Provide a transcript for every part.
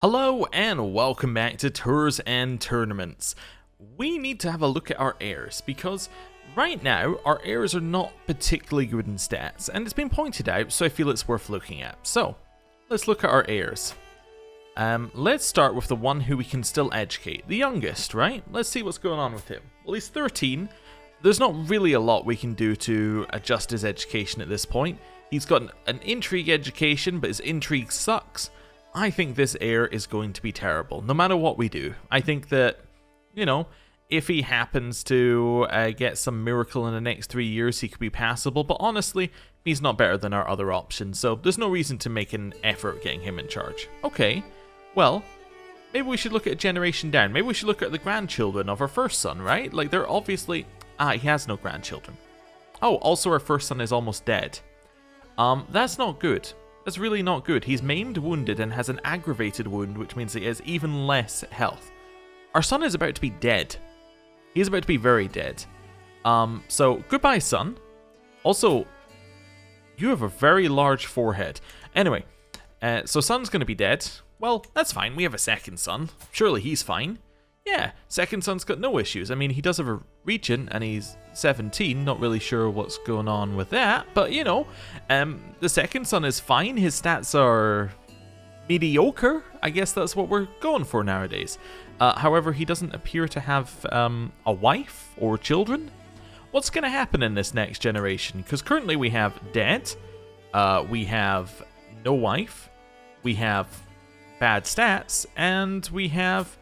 Hello and welcome back to Tours and Tournaments. We need to have a look at our heirs because right now our heirs are not particularly good in stats, and it's been pointed out, so I feel it's worth looking at. So let's look at our heirs. Let's start with the one who we can still educate, the youngest, right? Let's see what's going on with him. Well, he's 13. There's not really a lot we can do to adjust his education at this point. He's got an intrigue education, but his intrigue sucks. I think this heir is going to be terrible, no matter what we do. I think that, you know, if he happens to get some miracle in the next 3 years, he could be passable, but honestly, he's not better than our other options, so there's no reason to make an effort getting him in charge. Okay, well, maybe we should look at a generation down. Maybe we should look at the grandchildren of our first son, right? Like, they're obviously... he has no grandchildren. Oh, also our first son is almost dead. That's not good. That's really not good. He's maimed, wounded, and has an aggravated wound, which means he has even less health. Our son is about to be dead. He's about to be very dead. So, goodbye, son. Also, you have a very large forehead. Anyway, so son's going to be dead. Well, that's fine. We have a second son. Surely he's fine. Yeah, second son's got no issues. I mean, he does have a regent, and he's 17. Not really sure what's going on with that, but you know, the second son is fine. His stats are mediocre. I guess that's what we're going for nowadays. However, he doesn't appear to have a wife or children. What's going to happen in this next generation? Because currently we have dead, we have no wife, we have bad stats, and we have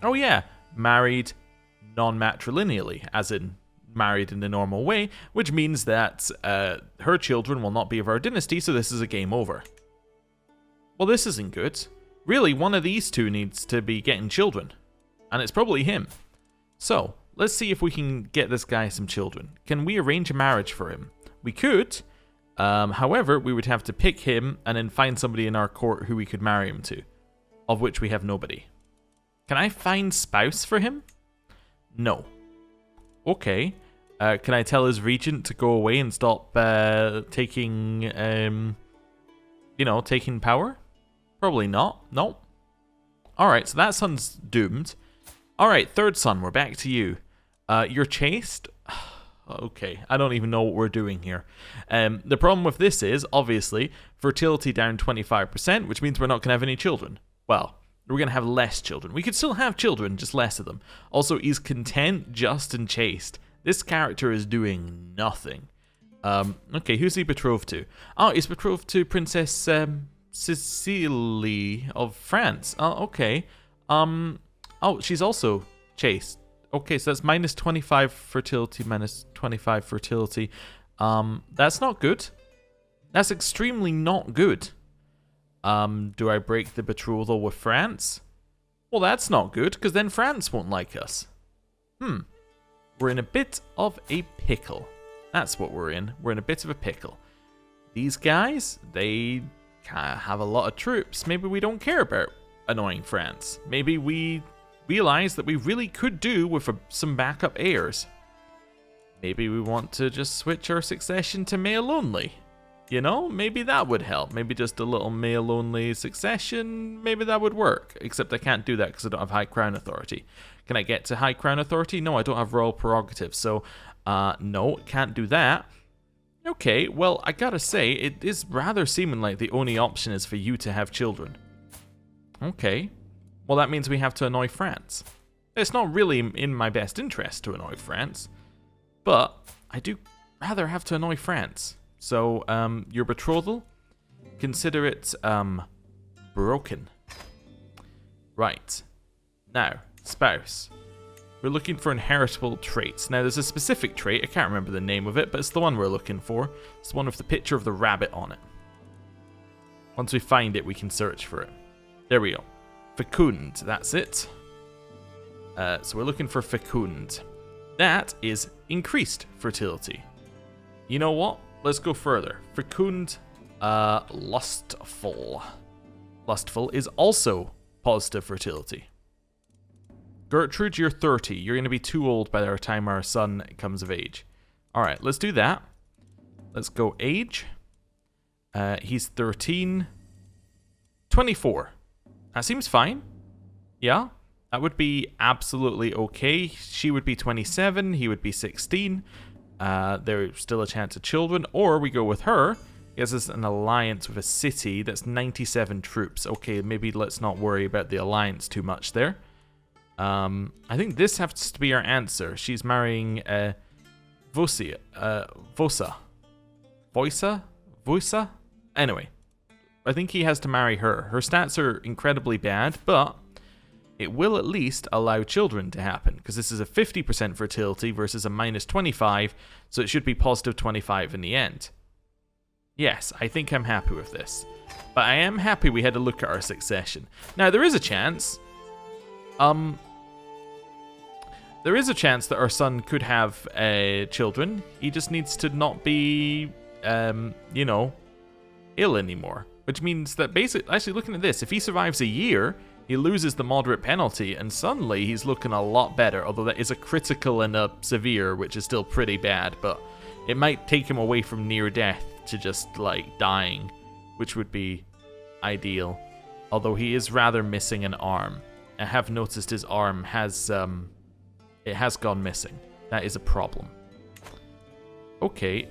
oh yeah, married non-matrilineally, as in married in the normal way, which means that her children will not be of our dynasty, so this is a game over. Well, this isn't good. Really, one of these two needs to be getting children, and it's probably him. So, let's see if we can get this guy some children. Can we arrange a marriage for him? We could, however, we would have to pick him and then find somebody in our court who we could marry him to, of which we have nobody. Can I find spouse for him? No. Okay. Can I tell his regent to go away and stop taking, taking power? Probably not. No. Alright, so that son's doomed. Alright, third son, we're back to you. You're chaste? Okay, I don't even know what we're doing here. The problem with this is, obviously, fertility down 25%, which means we're not going to have any children. Well... we're going to have less children. We could still have children, just less of them. Also, he's content, just, and chaste. This character is doing nothing. Okay, who's he betrothed to? Oh, he's betrothed to Princess Cecily of France. Oh, okay. Oh, she's also chaste. Okay, so that's minus 25 fertility, minus 25 fertility. That's not good. That's extremely not good. Do I break the betrothal with France? Well, that's not good, because then France won't like us. We're in a bit of a pickle. That's what we're in. We're in a bit of a pickle. These guys, they have a lot of troops. Maybe we don't care about annoying France. Maybe we realize that we really could do with some backup heirs. Maybe we want to just switch our succession to male only. You know, maybe that would help. Maybe just a little male-only succession. Maybe that would work. Except I can't do that because I don't have High Crown Authority. Can I get to High Crown Authority? No, I don't have Royal Prerogative. So, no, can't do that. Okay, well, I gotta say, it is rather seeming like the only option is for you to have children. Okay. Well, that means we have to annoy France. It's not really in my best interest to annoy France. But I do rather have to annoy France. So, your betrothal, consider it, broken. Right. Now, spouse. We're looking for inheritable traits. Now, there's a specific trait, I can't remember the name of it, but it's the one we're looking for. It's the one with the picture of the rabbit on it. Once we find it, we can search for it. There we go. Fecund, that's it. So we're looking for fecund. That is increased fertility. You know what? Let's go further. Fecund, lustful. Lustful is also positive fertility. Gertrude, you're 30. You're going to be too old by the time our son comes of age. Alright, let's do that. Let's go age. He's 13. 24. That seems fine. Yeah, that would be absolutely okay. She would be 27, he would be 16. There's still a chance of children. Or we go with her. He has an alliance with a city that's 97 troops. Okay, maybe let's not worry about the alliance too much there. I think this has to be our answer. She's marrying Vosa. Voisa? Anyway, I think he has to marry her. Her stats are incredibly bad, but it will at least allow children to happen, because this is a 50% fertility versus a minus 25, so it should be positive 25 in the end. Yes, I think I'm happy with this. But I am happy we had to look at our succession. Now, there is a chance. There is a chance that our son could have children. He just needs to not be, you know, ill anymore. Which means that basically, actually looking at this, if he survives a year, he loses the moderate penalty, and suddenly he's looking a lot better. Although that is a critical and a severe, which is still pretty bad. But it might take him away from near death to just, like, dying, which would be ideal. Although he is rather missing an arm. I have noticed his arm has, it has gone missing. That is a problem. Okay,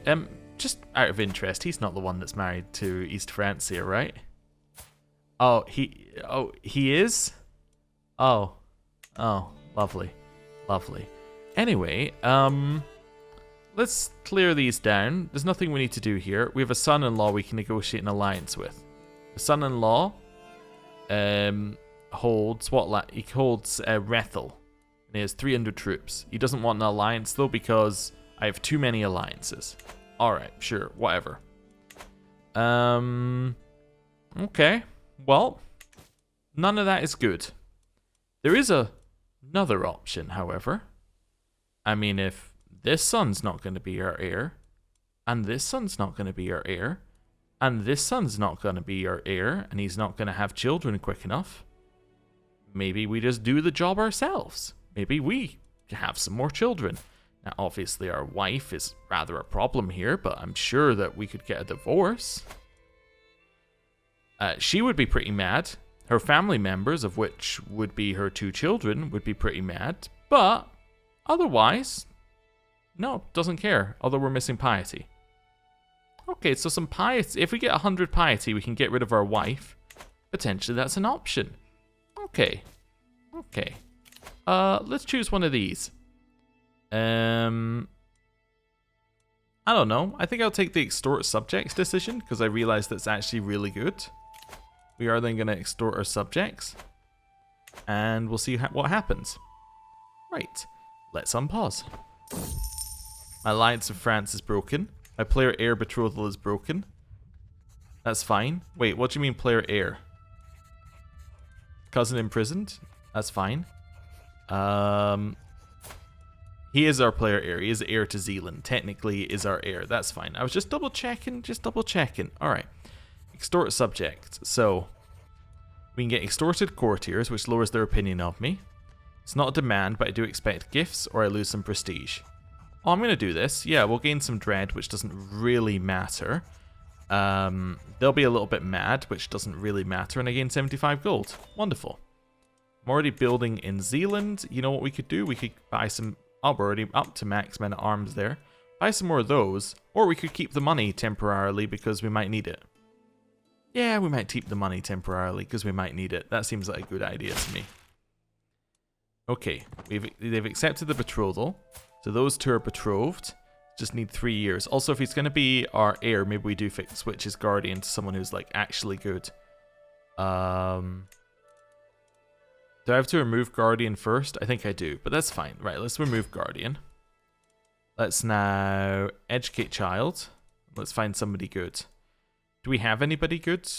just out of interest, he's not the one that's married to East Francia, right? Oh, he is? Oh, lovely, lovely. Anyway, let's clear these down. There's nothing we need to do here. We have a son-in-law we can negotiate an alliance with. The son-in-law holds what? He holds Rethel. And he has 300 troops. He doesn't want an alliance though, because I have too many alliances. Alright, sure, whatever. Okay. Well, none of that is good. There is another option, however. I mean, if this son's not going to be our heir, and this son's not going to be our heir, and this son's not going to be our heir, and he's not going to have children quick enough, maybe we just do the job ourselves. Maybe we have some more children. Now, obviously, our wife is rather a problem here, but I'm sure that we could get a divorce. She would be pretty mad. Her family members, of which would be her 2 children, would be pretty mad. But otherwise, no, doesn't care. Although we're missing piety. Okay, so some piety. If we get 100 piety, we can get rid of our wife. Potentially, that's an option. Okay. Okay. Let's choose one of these. I don't know. I think I'll take the extort subjects decision, because I realize that's actually really good. We are then going to extort our subjects. And we'll see what happens. Right. Let's unpause. My alliance with France is broken. My player heir betrothal is broken. That's fine. Wait, what do you mean player heir? Cousin imprisoned? That's fine. He is our player heir. He is heir to Zealand. Technically, he is our heir. That's fine. I was just double checking. Alright. Extort subject. So, we can get extorted courtiers, which lowers their opinion of me. It's not a demand, but I do expect gifts, or I lose some prestige. Oh, I'm going to do this. Yeah, we'll gain some dread, which doesn't really matter. They'll be a little bit mad, which doesn't really matter, and I gain 75 gold. Wonderful. I'm already building in Zealand. You know what we could do? We could buy some... Oh, we're already up to max men at arms there. Buy some more of those. Or we could keep the money temporarily because we might need it. Yeah, we might keep the money temporarily because we might need it. That seems like a good idea to me. Okay, they've accepted the betrothal. So those 2 are betrothed. Just need 3 years. Also, if he's going to be our heir, maybe we do switch his guardian to someone who's like actually good. Do I have to remove guardian first? I think I do, but that's fine. Right, let's remove guardian. Let's now educate child. Let's find somebody good. Do we have anybody good?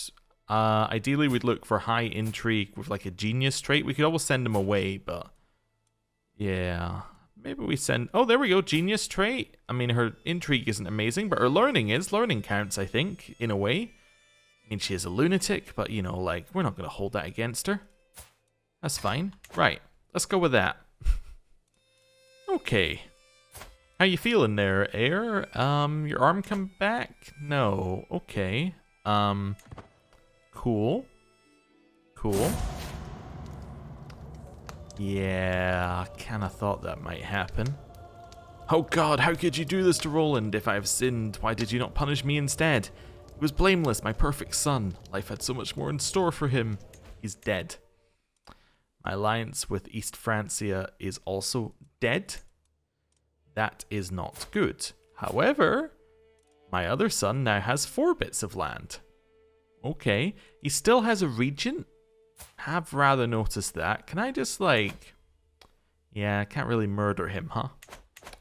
Ideally, we'd look for high intrigue with like a genius trait. We could always send him away, but yeah, maybe we send... Oh, there we go, genius trait. I mean, her intrigue isn't amazing, but her learning is. Learning counts, I think, in a way. I mean, she is a lunatic, but you know, like, we're not going to hold that against her. That's fine. Right, let's go with that. Okay. How you feeling there, Heir? Your arm come back? No. Okay. Cool. Cool. Yeah, I kind of thought that might happen. Oh God, how could you do this to Roland? If I have sinned, why did you not punish me instead? He was blameless, my perfect son. Life had so much more in store for him. He's dead. My alliance with East Francia is also dead. That is not good. However, my other son now has 4 bits of land. Okay, he still has a regent. Have rather noticed that. Can I just like... Yeah, I can't really murder him, huh?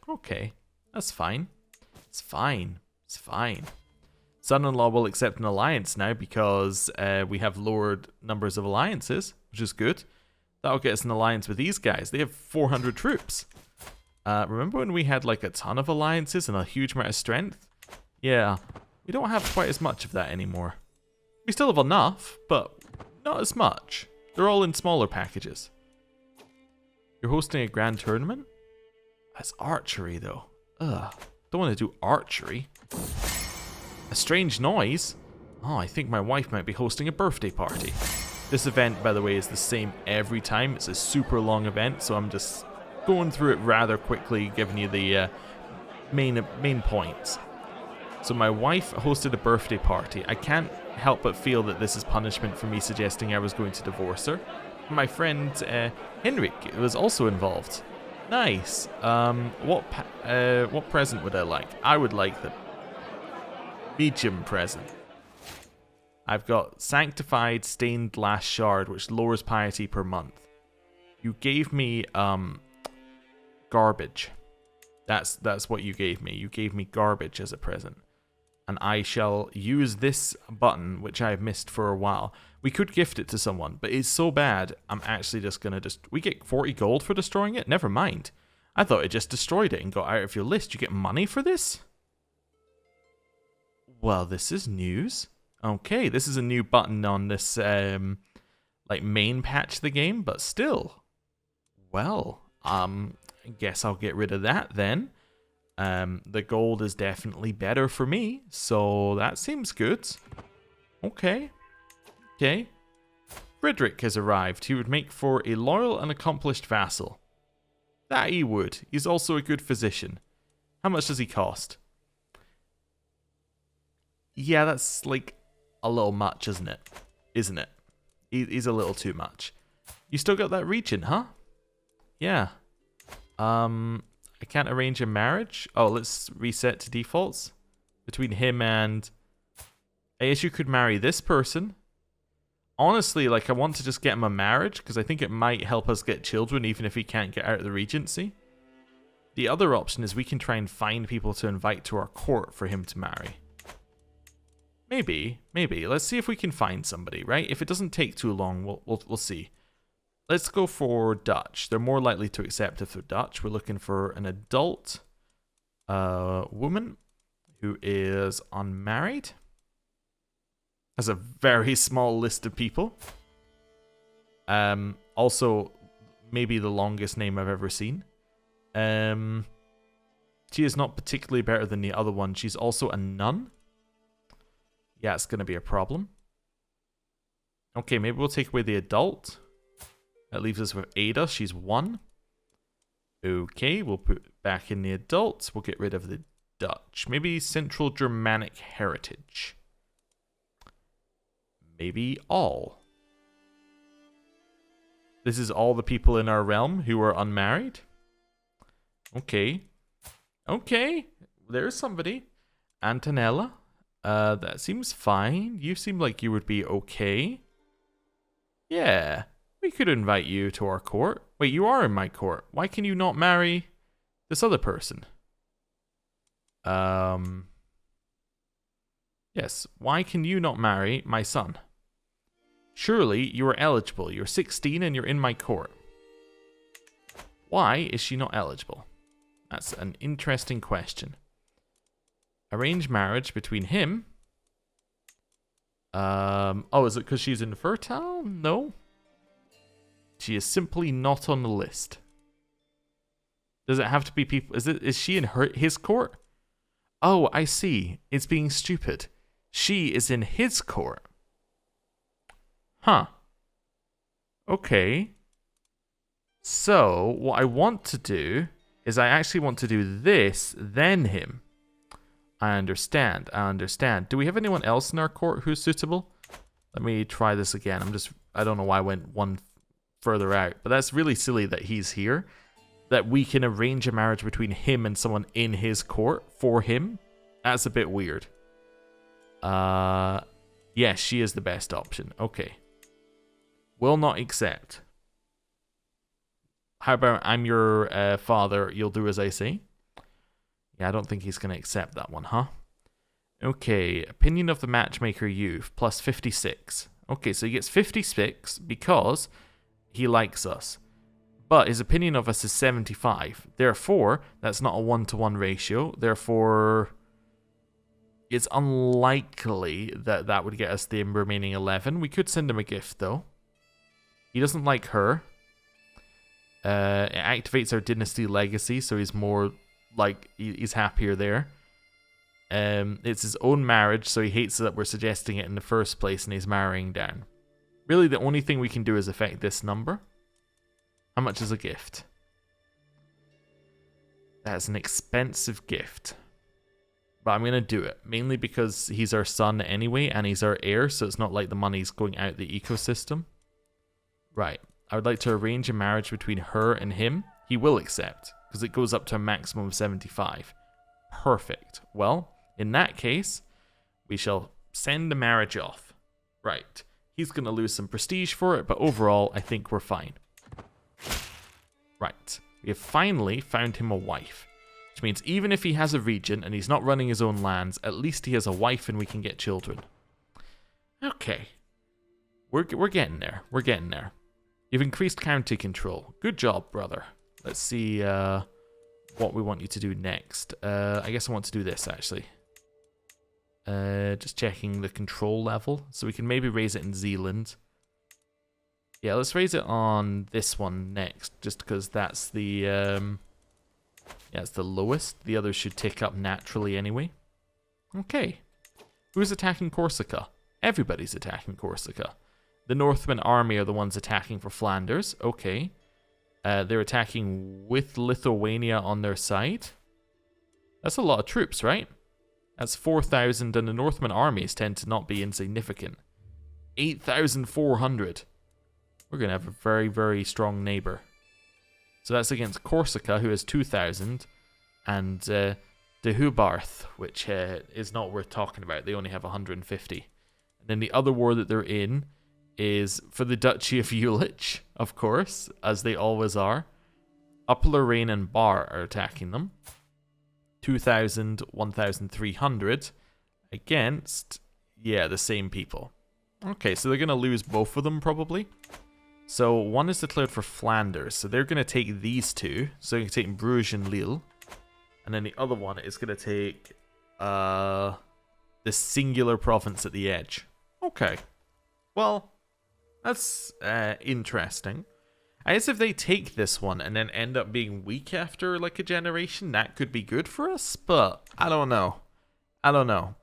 Okay, that's fine. It's fine. It's fine. Son-in-law will accept an alliance now because we have lowered numbers of alliances, which is good. That'll get us an alliance with these guys. They have 400 troops. Remember when we had like a ton of alliances and a huge amount of strength? Yeah, we don't have quite as much of that anymore. We still have enough, but not as much. They're all in smaller packages. You're hosting a grand tournament? That's archery though. Ugh, don't want to do archery. A strange noise? Oh, I think my wife might be hosting a birthday party. This event, by the way, is the same every time. It's a super long event, so I'm just going through it rather quickly, giving you the main points. So my wife hosted a birthday party. I can't help but feel that this is punishment for me suggesting I was going to divorce her. My friend Henrik was also involved. Nice. What present would I like? I would like the medium present. I've got Sanctified Stained Glass Shard, which lowers piety per month. You gave me garbage. That's what you gave me. You gave me garbage as a present. And I shall use this button, which I have missed for a while. We could gift it to someone, but it's so bad, I'm actually just going to we get 40 gold for destroying it? Never mind. I thought it just destroyed it and got out of your list. You get money for this? Well, this is news. Okay, this is a new button on this, like, main patch of the game, but still. Well, I guess I'll get rid of that then. The gold is definitely better for me, so that seems good. Okay. Okay. Frederick has arrived. He would make for a loyal and accomplished vassal. That he would. He's also a good physician. How much does he cost? Yeah, that's like a little much, isn't it? Isn't it? He's a little too much. You still got that region, huh? Yeah. I can't arrange a marriage. Oh, let's reset to defaults. Between him and... I guess you could marry this person. Honestly, like, I want to just get him a marriage, because I think it might help us get children, even if he can't get out of the regency. The other option is we can try and find people to invite to our court for him to marry. Maybe. Let's see if we can find somebody, right? If it doesn't take too long, we'll see. Let's go for Dutch. They're more likely to accept if they're Dutch. We're looking for an adult woman who is unmarried. Has a very small list of people. Also, maybe the longest name I've ever seen. She is not particularly better than the other one. She's also a nun. Yeah, it's going to be a problem. Okay, maybe we'll take away the adult. That leaves us with Ada. She's 1. Okay, we'll put back in the adults. We'll get rid of the Dutch. Maybe Central Germanic heritage. Maybe all. This is all the people in our realm who are unmarried. Okay. Okay. There's somebody. Antonella. That seems fine. You seem like you would be okay. Yeah. We could invite you to our court. Wait, you are in my court. Why can you not marry this other person? Yes. Why can you not marry my son? Surely you are eligible. You're 16 and you're in my court. Why is she not eligible? That's an interesting question. Arrange marriage between him. Oh, is it because she's infertile? No. She is simply not on the list. Does it have to be people? Is she in his court? Oh, I see. It's being stupid. She is in his court. Huh. Okay. So, what I want to do is I actually want to do this, then him. I understand. Do we have anyone else in our court who's suitable? Let me try this again. I don't know why I went one further out, but that's really silly that he's here. That we can arrange a marriage between him and someone in his court for him. That's a bit weird. Yes, she is the best option. Okay. Will not accept. How about I'm your father, you'll do as I say? Yeah, I don't think he's going to accept that one, huh? Okay, opinion of the matchmaker youth, plus 56. Okay, so he gets 56 because he likes us. But his opinion of us is 75. Therefore, that's not a 1-to-1 ratio. Therefore, it's unlikely that that would get us the remaining 11. We could send him a gift, though. He doesn't like her. It activates our dynasty legacy, so he's more like he's happier there. It's his own marriage, so he hates that we're suggesting it in the first place, and he's marrying down. Really, the only thing we can do is affect this number. How much is a gift? That's an expensive gift. But I'm going to do it, mainly because he's our son anyway, and he's our heir, so it's not like the money's going out the ecosystem. Right. I would like to arrange a marriage between her and him. He will accept, because it goes up to a maximum of 75. Perfect. Well, in that case, we shall send the marriage off. Right. He's going to lose some prestige for it, but overall, I think we're fine. Right. We have finally found him a wife. Which means even if he has a regent and he's not running his own lands, at least he has a wife and we can get children. Okay. We're getting there. We're getting there. You've increased county control. Good job, brother. Let's see what we want you to do next. I guess I want to do this, actually. Just checking the control level. So we can maybe raise it in Zealand. Yeah, let's raise it on this one next. Just because that's the... yeah, it's the lowest. The others should tick up naturally anyway. Okay. Who's attacking Corsica? Everybody's attacking Corsica. The Northman army are the ones attacking for Flanders. Okay. They're attacking with Lithuania on their side. That's a lot of troops, right? That's 4,000, and the Northman armies tend to not be insignificant. 8,400. We're going to have a very, very strong neighbor. So that's against Corsica, who has 2,000, and De Hubarth, which is not worth talking about. They only have 150. And then the other war that they're in is for the Duchy of Jülich, of course, as they always are. Upper Lorraine and Bar are attacking them. 2,000, 1,300 against, yeah, the same people. Okay, so they're going to lose both of them, probably. So one is declared for Flanders, so they're going to take these two. So they're going to take Bruges and Lille. And then the other one is going to take the singular province at the edge. Okay. Well, that's interesting. I guess if they take this one and then end up being weak after like a generation, that could be good for us, but I don't know. I don't know.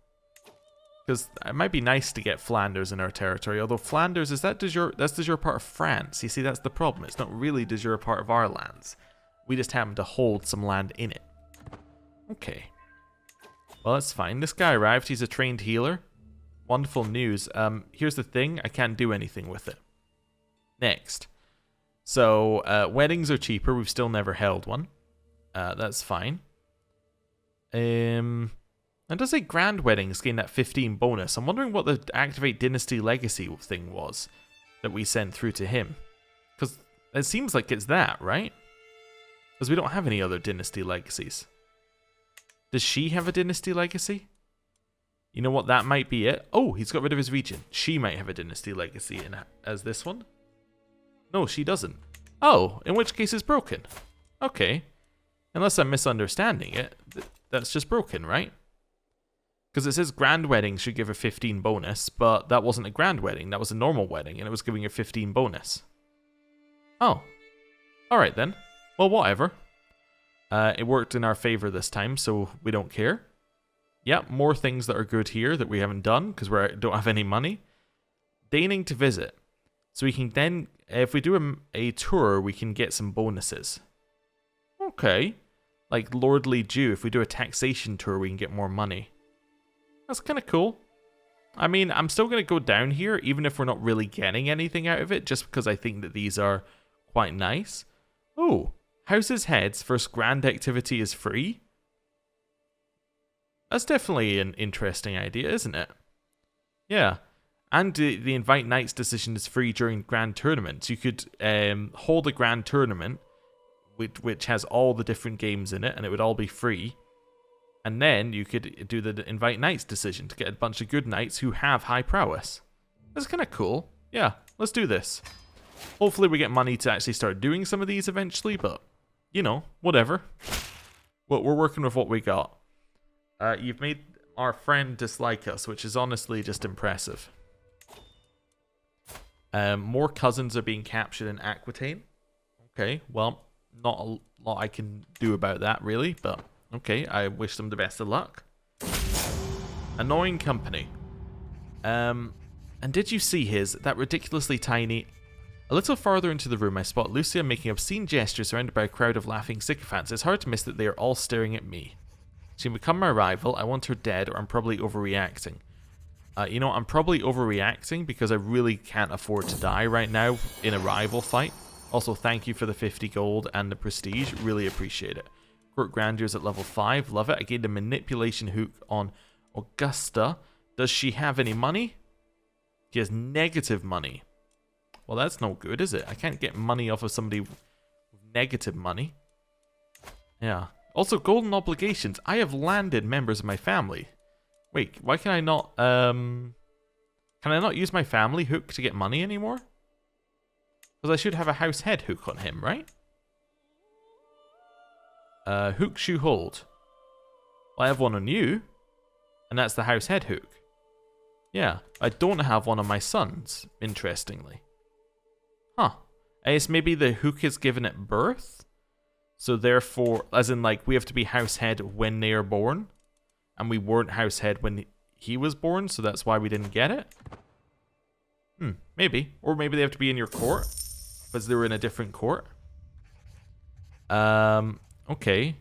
Because it might be nice to get Flanders in our territory, although Flanders, that's de jure part of France. You see, that's the problem. It's not really de jure part of our lands. We just happen to hold some land in it. Okay. Well, that's fine. This guy arrived. He's a trained healer. Wonderful news. Here's the thing. I can't do anything with it. Next. So, weddings are cheaper. We've still never held one. That's fine. And does say grand weddings gain that 15 bonus? I'm wondering what the activate dynasty legacy thing was that we sent through to him. Because it seems like it's that, right? Because we don't have any other dynasty legacies. Does she have a dynasty legacy? You know what? That might be it. Oh, he's got rid of his region. She might have a dynasty legacy as this one. No, she doesn't. Oh, in which case it's broken. Okay. Unless I'm misunderstanding it, that's just broken, right? Because it says grand wedding should give a 15 bonus, but that wasn't a grand wedding. That was a normal wedding, and it was giving a 15 bonus. Oh. Alright then. Well, whatever. It worked in our favor this time, so we don't care. Yep, more things that are good here that we haven't done, because we don't have any money. Deigning to visit. So we can then if we do a tour, we can get some bonuses. Okay. Like Lordly Jew, if we do a taxation tour, we can get more money. That's kind of cool. I mean, I'm still going to go down here, even if we're not really getting anything out of it, just because I think that these are quite nice. Oh, House's Head's first grand activity is free. That's definitely an interesting idea, isn't it? Yeah. And the Invite Knights decision is free during grand tournaments. You could hold a grand tournament, which has all the different games in it, and it would all be free. And then you could do the Invite Knights decision to get a bunch of good knights who have high prowess. That's kind of cool. Yeah, let's do this. Hopefully we get money to actually start doing some of these eventually, but, you know, whatever. Well, we're working with what we got. You've made our friend dislike us, which is honestly just impressive. More cousins are being captured in Aquitaine. Okay, well, not a lot I can do about that, really, but... Okay, I wish them the best of luck. Annoying company. And did you see that ridiculously tiny... A little farther into the room, I spot Lucia making obscene gestures surrounded by a crowd of laughing sycophants. It's hard to miss that they are all staring at me. She can become my rival. I want her dead, or I'm probably overreacting. You know, I'm probably overreacting because I really can't afford to die right now in a rival fight. Also, thank you for the 50 gold and the prestige. Really appreciate it. Court Grandeurs at level 5. Love it. I gained a manipulation hook on Augusta. Does she have any money? She has negative money. Well, that's no good, is it? I can't get money off of somebody with negative money. Yeah. Also, golden obligations. I have landed members of my family. Wait, why can I not... Can I not use my family hook to get money anymore? Because I should have a house head hook on him, right? Hooks you hold. Well, I have one on you. And that's the house head hook. Yeah, I don't have one on my sons, interestingly. Huh. I guess maybe the hook is given at birth? So therefore, as in like, we have to be house head when they are born. And we weren't house head when he was born, so that's why we didn't get it? Maybe. Or maybe they have to be in your court. Because they were in a different court. Okay.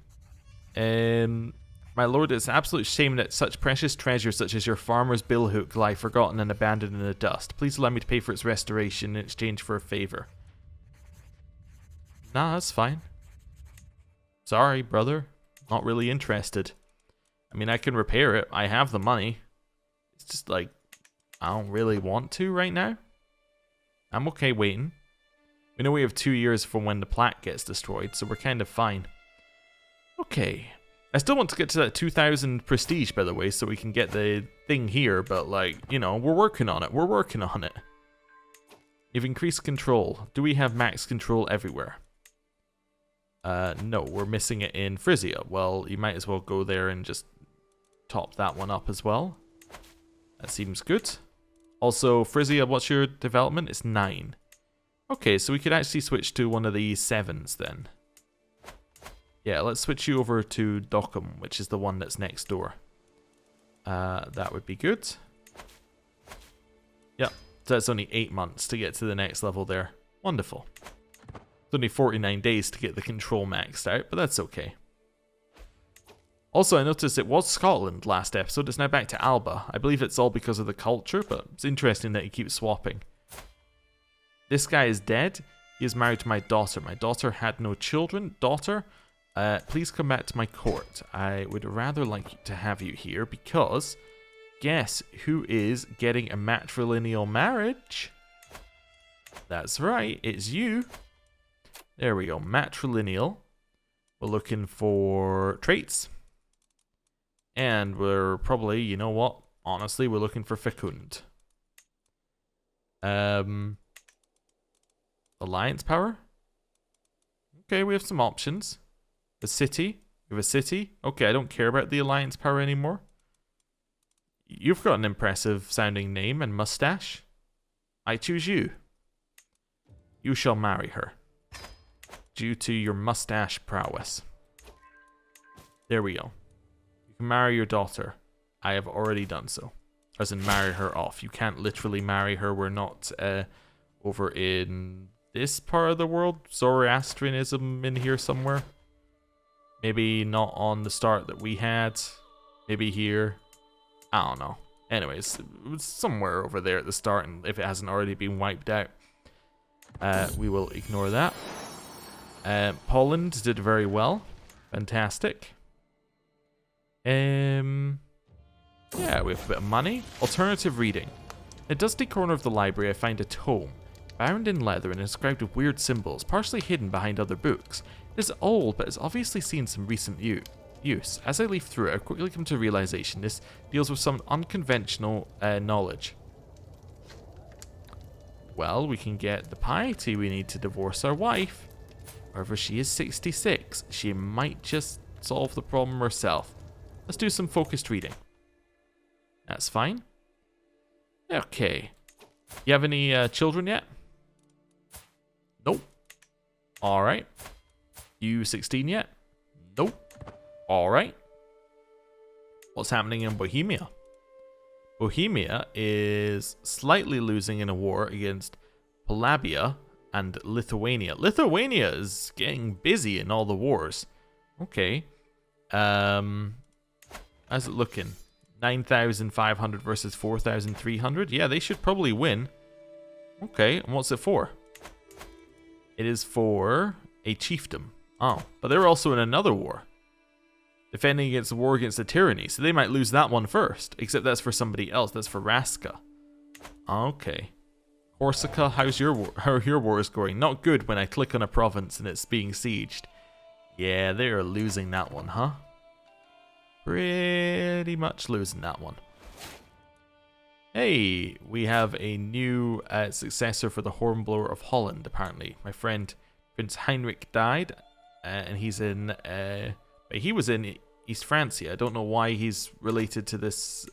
My lord, it's an absolute shame that such precious treasures such as your farmer's billhook lie forgotten and abandoned in the dust. Please allow me to pay for its restoration in exchange for a favor. Nah, that's fine. Sorry, brother. Not really interested. I mean, I can repair it. I have the money. It's just like, I don't really want to right now. I'm okay waiting. We know we have 2 years from when the plaque gets destroyed, so we're kind of fine. Okay. I still want to get to that 2,000 prestige, by the way, so we can get the thing here, but, like, you know, we're working on it. We're working on it. You've increased control. Do we have max control everywhere? No, we're missing it in Frisia. Well, you might as well go there and just top that one up as well. That seems good. Also, Frisia, what's your development? It's 9. Okay, so we could actually switch to one of the 7s then. Yeah, let's switch you over to Dockham, which is the one that's next door. That would be good. Yep, so that's only 8 months to get to the next level there. Wonderful. It's only 49 days to get the control maxed out, but that's okay. Also, I noticed it was Scotland last episode. It's now back to Alba. I believe it's all because of the culture, but it's interesting that he keeps swapping. This guy is dead. He is married to my daughter. My daughter had no children. Daughter, please come back to my court. I would rather like to have you here because guess who is getting a matrilineal marriage? That's right, it's you. There we go, matrilineal. We're looking for traits. And we're probably, you know what? Honestly, we're looking for fecund. Alliance power? Okay, we have some options. A city. We have a city. Okay, I don't care about the alliance power anymore. You've got an impressive sounding name and mustache. I choose you. You shall marry her. Due to your mustache prowess. There we go. You can marry your daughter. I have already done so. As in marry her off. You can't literally marry her. We're not over in this part of the world. Zoroastrianism in here somewhere. Maybe not on the start that we had. Maybe here. I don't know. Anyways, it was somewhere over there at the start, and if it hasn't already been wiped out, we will ignore that. Holland did very well. Fantastic. Yeah, we have a bit of money. Alternative reading. In a dusty corner of the library, I find a tome, bound in leather and inscribed with weird symbols, partially hidden behind other books. It is old, but has obviously seen some recent use. As I leaf through it, I quickly come to a realization this deals with some unconventional knowledge. Well, we can get the piety we need to divorce our wife. However, she is 66. She might just solve the problem herself. Let's do some focused reading. That's fine. Okay. You have any children yet? Nope. Alright. You 16 yet? Nope. Alright. What's happening in Bohemia? Bohemia is slightly losing in a war against Polabia and Lithuania. Lithuania is getting busy in all the wars. Okay. How's it looking? 9,500 versus 4,300? Yeah, they should probably win. Okay, and what's it for? It is for a chiefdom. Oh, but they're also in another war. Defending against the war against the tyranny, so they might lose that one first. Except that's for somebody else. That's for Raska. Okay. Corsica, how's your war? How are your wars going? Not good when I click on a province and it's being sieged. Yeah, they are losing that one, huh? Pretty much losing that one. Hey, we have a new successor for the Hornblower of Holland, apparently. My friend Prince Heinrich died, and he's in... he was in East Francia. I don't know why he's related to this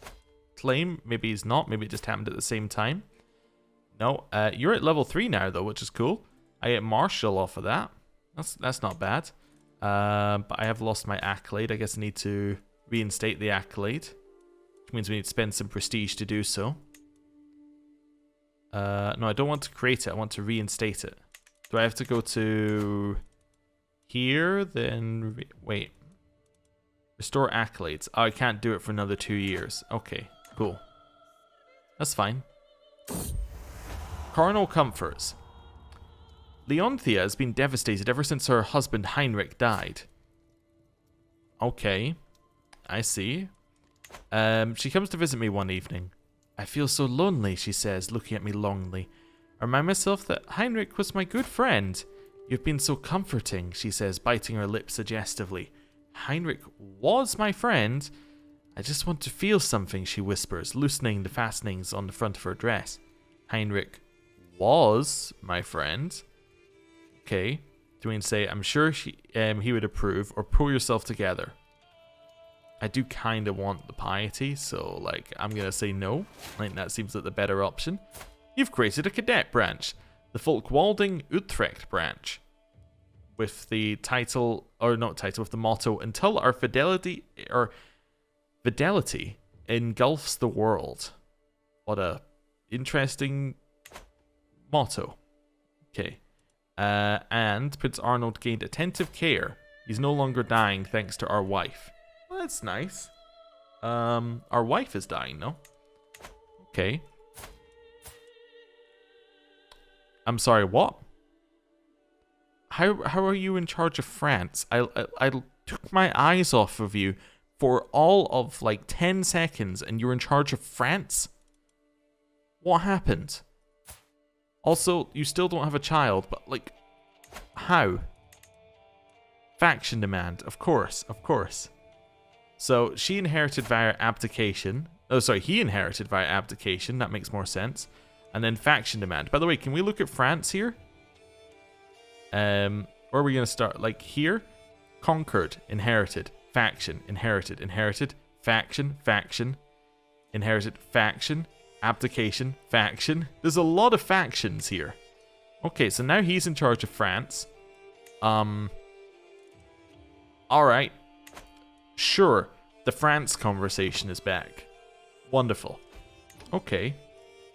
claim. Maybe he's not. Maybe it just happened at the same time. No, you're at level 3 now, though, which is cool. I get Marshal off of that. That's not bad. But I have lost my accolade. I guess I need to reinstate the accolade, which means we need to spend some prestige to do so. No, I don't want to create it. I want to reinstate it. Do I have to go to here? Then wait. Restore accolades. Oh, I can't do it for another 2 years. Okay, cool. That's fine. Carnal comforts. Leonthea has been devastated ever since her husband Heinrich died. Okay, I see. She comes to visit me one evening. I feel so lonely, she says, looking at me longingly. I remind myself that Heinrich was my good friend. You've been so comforting, she says, biting her lips suggestively. Heinrich was my friend. I just want to feel something, she whispers, loosening the fastenings on the front of her dress. Heinrich was my friend. Okay. Do we say, I'm sure he would approve, or pull yourself together? I do kind of want the piety, so like I'm going to say no. I think that seems like the better option. You've created a cadet branch, the Volkwalding Utrecht branch, with the title, or not title, with the motto, until our fidelity engulfs the world. What a interesting motto. Okay. And Prince Arnold gained attentive care. He's no longer dying thanks to our wife. Well, that's nice. Our wife is dying, no? Okay. I'm sorry, what? How are you in charge of France? I took my eyes off of you for all of like 10 seconds and you're in charge of France? What happened? Also, you still don't have a child, but like, how? Faction demand, of course. So she inherited via abdication. Oh, sorry, he inherited via abdication. That makes more sense. And then faction demand. By the way, can we look at France here? Where are we going to start? Like here? Conquered, inherited, faction, inherited, faction, inherited, faction, abdication, faction. There's a lot of factions here. Okay, so now he's in charge of France. Alright. Sure, the France conversation is back. Wonderful. Okay.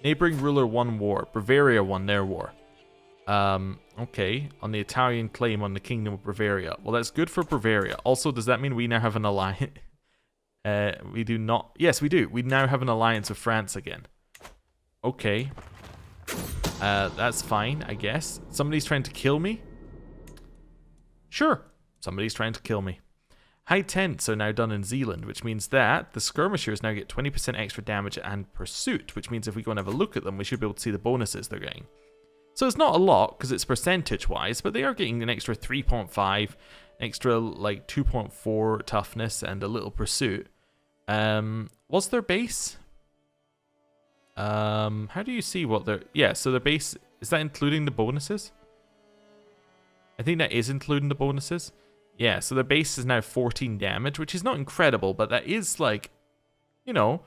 Neighboring ruler won war. Bavaria won their war. Okay, on the Italian claim on the Kingdom of Bavaria. Well, that's good for Bavaria. Also, does that mean we now have an alliance? We do not. Yes, we do. We now have an alliance with France again. Okay. That's fine, I guess. Somebody's trying to kill me? Sure. Somebody's trying to kill me. High tents are now done in Zealand, which means that the skirmishers now get 20% extra damage and pursuit, which means if we go and have a look at them, we should be able to see the bonuses they're getting. So it's not a lot, because it's percentage-wise, but they are getting an extra 3.5, extra, like, 2.4 toughness, and a little pursuit. What's their base? How do you see what their... Yeah, so their base... Is that including the bonuses? I think that is including the bonuses. Yeah, so their base is now 14 damage, which is not incredible, but that is, like, you know,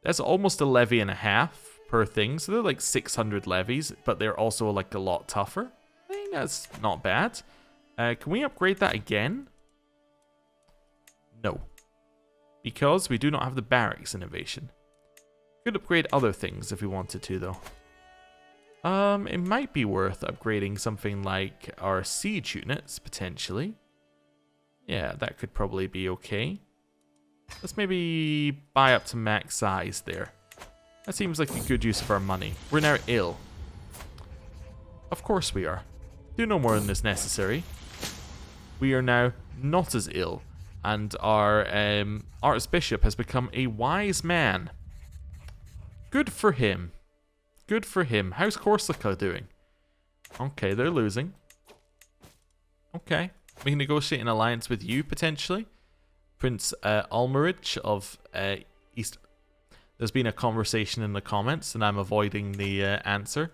that's almost a levy and a half per thing. So they're like 600 levies, but they're also, like, a lot tougher. I think that's not bad. Can we upgrade that again? No. Because we do not have the barracks innovation. Could upgrade other things if we wanted to, though. It might be worth upgrading something like our siege units, potentially. Yeah, that could probably be okay. Let's maybe buy up to max size there. That seems like a good use of our money. We're now ill. Of course we are. Do no more than is necessary. We are now not as ill. And our Archbishop has become a wise man. Good for him. Good for him. How's Corsica doing? Okay, they're losing. Okay. We can negotiate an alliance with you, potentially. Prince Almerich of East... There's been a conversation in the comments, and I'm avoiding the answer.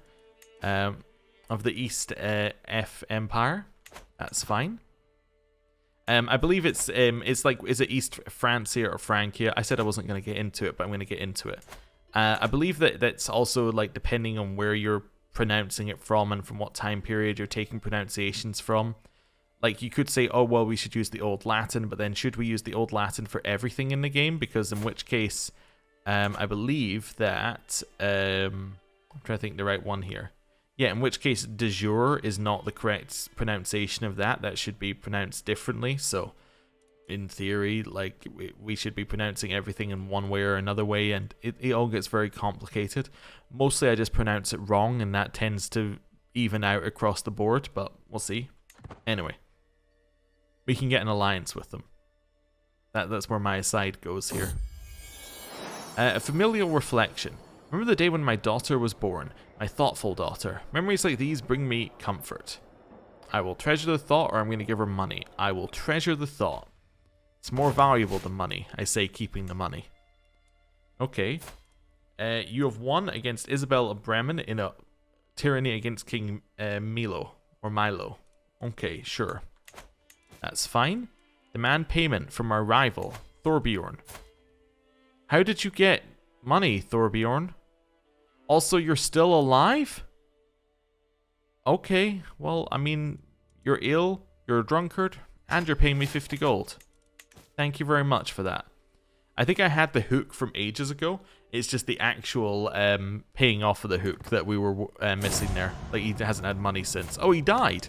Of the East F Empire. That's fine. I believe it's like... Is it East Francia or Francia? I said I wasn't going to get into it, but I'm going to get into it. I believe that that's also, like, depending on where you're pronouncing it from and from what time period you're taking pronunciations from. Like, you could say, oh, well, we should use the Old Latin, but then should we use the Old Latin for everything in the game? Because in which case, I believe that... I'm trying to think the right one here. Yeah, in which case, de jure is not the correct pronunciation of that. That should be pronounced differently, so... In theory, like, we should be pronouncing everything in one way or another way, and it all gets very complicated. Mostly I just pronounce it wrong, and that tends to even out across the board, but we'll see. Anyway, we can get an alliance with them. That's where my side goes here. A familial reflection. Remember the day when my daughter was born, my thoughtful daughter. Memories like these bring me comfort. I will treasure the thought, or I'm going to give her money. I will treasure the thought. It's more valuable than money, I say, keeping the money. Okay. You have won against Isabel of Bremen in a tyranny against King Milo. Or Milo. Okay, sure. That's fine. Demand payment from our rival, Thorbjorn. How did you get money, Thorbjorn? Also, you're still alive? Okay, well, I mean, you're ill, you're a drunkard, and you're paying me 50 gold. Thank you very much for that. I think I had the hook from ages ago. It's just the actual paying off of the hook that we were missing there. Like, he hasn't had money since. Oh, he died.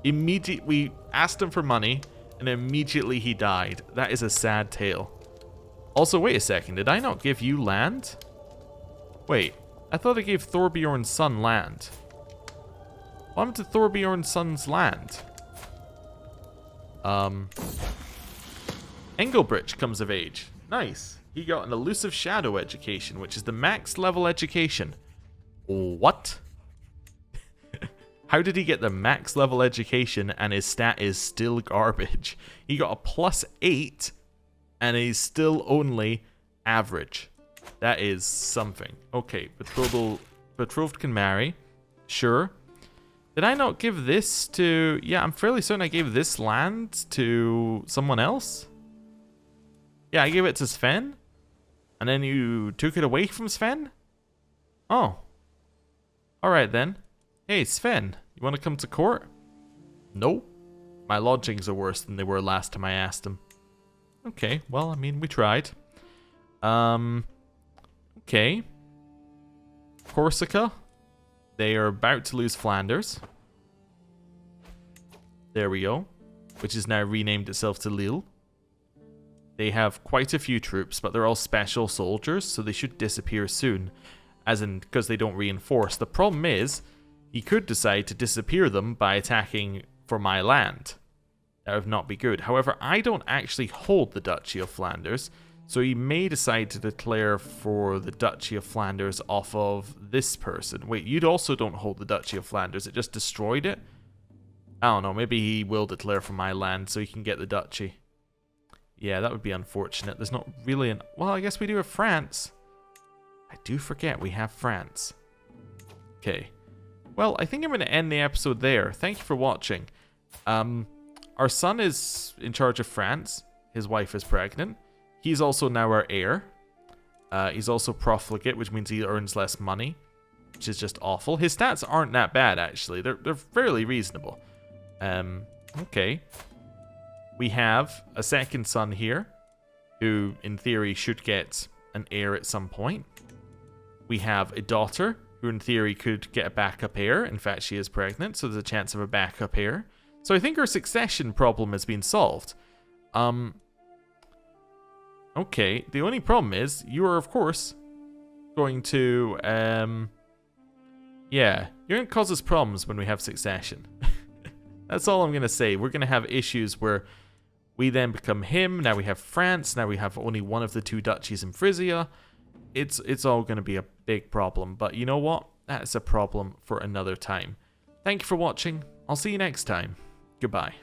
Immediately, we asked him for money, and immediately he died. That is a sad tale. Also, wait a second. Did I not give you land? Wait. I thought I gave Thorbjorn's son land. What happened to Thorbjorn's son's land? Engelbrich comes of age. Nice. He got an elusive shadow education, which is the max level education. What? How did he get the max level education and his stat is still garbage? He got a +8 and he's still only average. That is something. Okay, betrothed can marry. Sure. Did I not give this to... Yeah, I'm fairly certain I gave this land to someone else. Yeah, I gave it to Sven. And then you took it away from Sven? Oh. Alright then. Hey, Sven, you want to come to court? No. My lodgings are worse than they were last time I asked him. Okay, well, I mean, we tried. Okay. Corsica? They are about to lose Flanders. There we go. Which is now renamed itself to Lille. They have quite a few troops, but they're all special soldiers, so they should disappear soon. As in, because they don't reinforce. The problem is, he could decide to disappear them by attacking for my land. That would not be good. However, I don't actually hold the Duchy of Flanders, so he may decide to declare for the Duchy of Flanders off of this person. Wait, you also don't hold the Duchy of Flanders, it just destroyed it? I don't know, maybe he will declare for my land so he can get the Duchy. Yeah, that would be unfortunate. There's not really an... Well, I guess we do have France. I do forget we have France. Okay. Well, I think I'm going to end the episode there. Thank you for watching. Our son is in charge of France. His wife is pregnant. He's also now our heir. He's also profligate, which means he earns less money, which is just awful. His stats aren't that bad, actually. They're fairly reasonable. Okay. We have a second son here, who, in theory, should get an heir at some point. We have a daughter, who in theory could get a backup heir. In fact, she is pregnant, so there's a chance of a backup heir. So I think our succession problem has been solved. Okay, the only problem is, you are, of course, going to, yeah, you're going to cause us problems when we have succession. That's all I'm going to say. We're going to have issues where we then become him. Now we have France. Now we have only one of the two duchies in Frisia. It's all going to be a big problem. But you know what? That's a problem for another time. Thank you for watching. I'll see you next time. Goodbye.